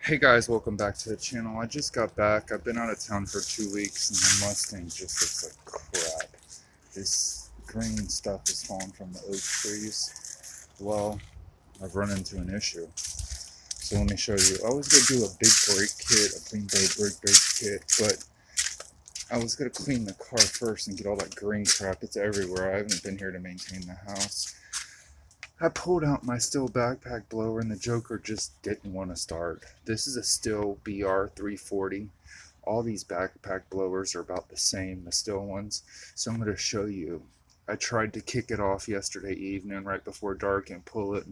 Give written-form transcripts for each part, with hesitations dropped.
Hey guys, welcome back to the channel. I just got back. I've been out of town for 2 weeks and the Mustang just looks like crap. This green stuff is falling from the oak trees. Well, I've run into an issue. So let me show you. I was going to do a big brake kit, a clean brake kit, but I was going to clean the car first and get all that green crap. It's everywhere. I haven't been here to maintain the house. I pulled out my Stihl Backpack blower and the Joker just didn't want to start. This is a Stihl BR340. All these backpack blowers are about the same, the Stihl ones. So I'm going to show you. I tried to kick it off yesterday evening right before dark and pull it,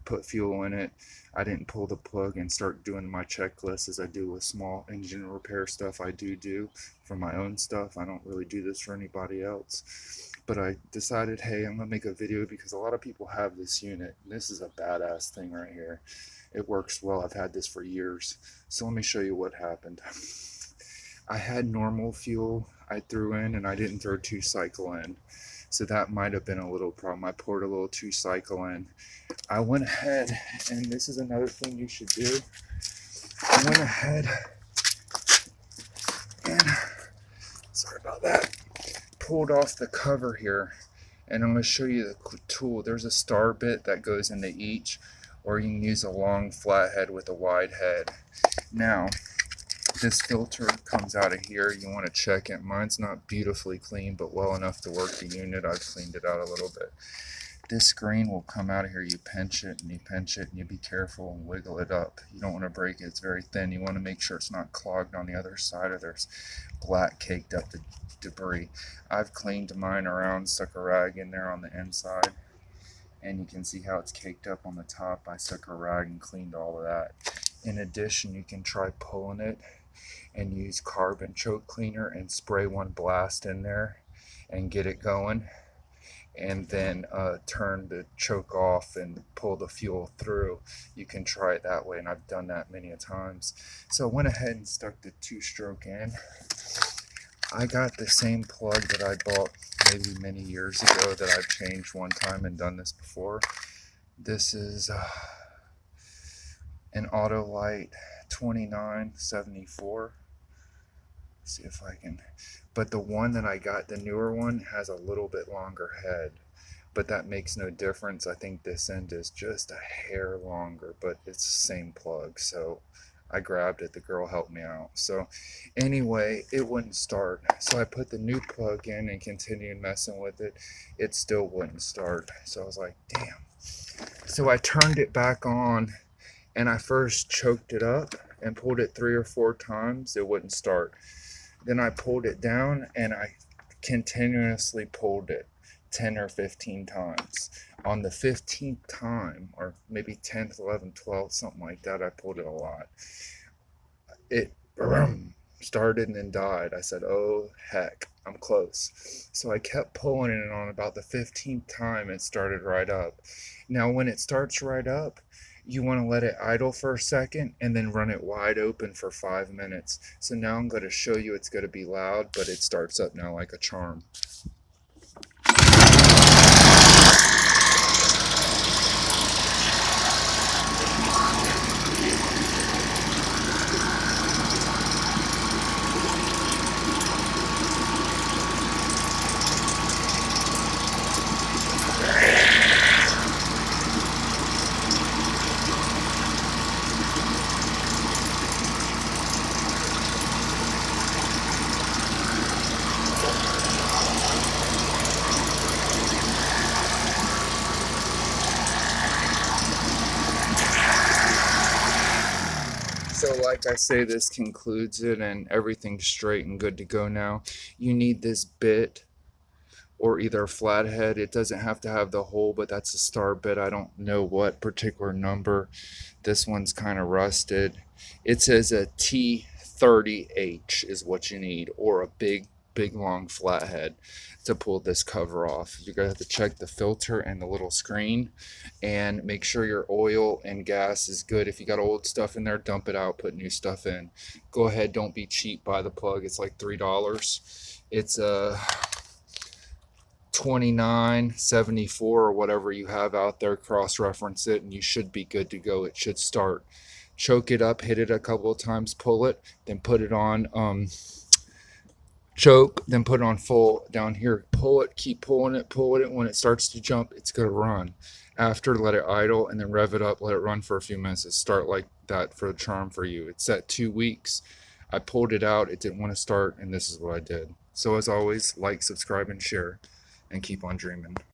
put fuel in it. I didn't pull the plug and start doing my checklist as I do with small engine repair stuff I do for my own stuff. I don't really do this for anybody else. But I decided, hey, I'm going to make a video because a lot of people have this unit. This is a badass thing right here. It works well. I've had this for years. So let me show you what happened. I had normal fuel I threw in and I didn't throw 2-cycle in. So that might have been a little problem. I poured a little 2-cycle in. I went ahead, and this is another thing you should do. I went ahead and, sorry about that, pulled off the cover here, and I'm going to show you the tool. There's a star bit that goes into each, or you can use a long flathead with a wide head. Now this filter comes out of here. You want to check it. Mine's not beautifully clean, but well enough to work the unit. I've cleaned it out a little bit. This screen will come out of here. You pinch it and you be careful and wiggle it up. You don't want to break it. It's very thin. You want to make sure it's not clogged on the other side, or there's black caked up debris. I've cleaned mine around, stuck a rag in there on the inside, and you can see how it's caked up on the top. I stuck a rag and cleaned all of that. In addition, you can try pulling it and use carbon choke cleaner and spray one blast in there and get it going, and then turn the choke off and pull the fuel through. You can try it that way, and I've done that many a times. So I went ahead and stuck the 2-stroke in. I got the same plug that I bought maybe many years ago that I've changed one time and done this before. This is an Autolite 2974. See if I can, but the one that I got, the newer one, has a little bit longer head, but that makes no difference. I think this end is just a hair longer, but it's the same plug, so I grabbed it. The girl helped me out. So anyway, it wouldn't start, so I put the new plug in and continued messing with it. It still wouldn't start, so I was like, damn. So I turned it back on, and I first choked it up and pulled it 3 or 4 times. It wouldn't start. Then I pulled it down and I continuously pulled it 10 or 15 times. On the 15th time, or maybe 10th, 11th, 12th, something like that, I pulled it a lot. It started and then died. I said, oh heck, I'm close. So I kept pulling it, and on about the 15th time it started right up. Now when it starts right up, you want to let it idle for a second and then run it wide open for 5 minutes. So now I'm going to show you. It's going to be loud, but it starts up now like a charm. So like I say, this concludes it, and everything's straight and good to go now. You need this bit, or either a flathead. It doesn't have to have the hole, but that's a star bit. I don't know what particular number. This one's kind of rusted. It says a T30H is what you need, or a big long flathead to pull this cover off. You're gonna have to check the filter and the little screen and make sure your oil and gas is good. If you got old stuff in there, dump it out, put new stuff in. Go ahead, don't be cheap, buy the plug. It's like $3. It's a 2974 or whatever you have out there. Cross-reference it and you should be good to go. It should start. choke it up, hit it a couple of times, pull it, then put it on choke, then put it on full down here, pull it, keep pulling it. When it starts to jump, it's going to run. After, let it idle and then rev it up, let it run for a few minutes. It start like that for the charm for you. It's at 2 weeks. I pulled it out, it didn't want to start, and this is what I did. So as always, like, subscribe, and share, and keep on dreaming.